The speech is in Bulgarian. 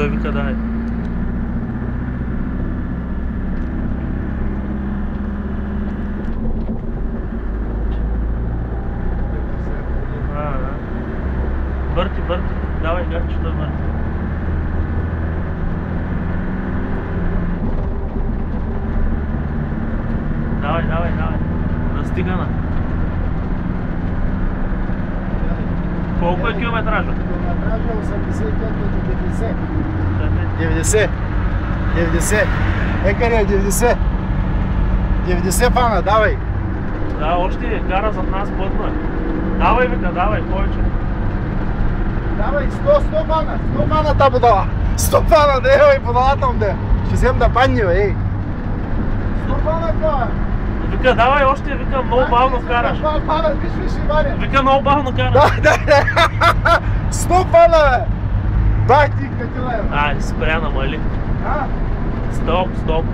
той вика дай. Бърти, давай гаче да бърти. Давай. Настигана. Колко е километража? Километража 85 до 90. Екаре е 90. 90 фана, давай. Да, още кара зад нас плътно е. Давай вика, давай, повече. Давай, 100 фана, 100 фана та будала. 100 фана, да е, будалата му да. Ще взем да банни, ей. 100 фана това. Вика, давай още, вика, много бавно караш. 100 фана, виж, Иване. Вика, много бавно караш. Да. 100 фана, бе. Бах ти, катила е. Ай, спря намали. А? Стоп.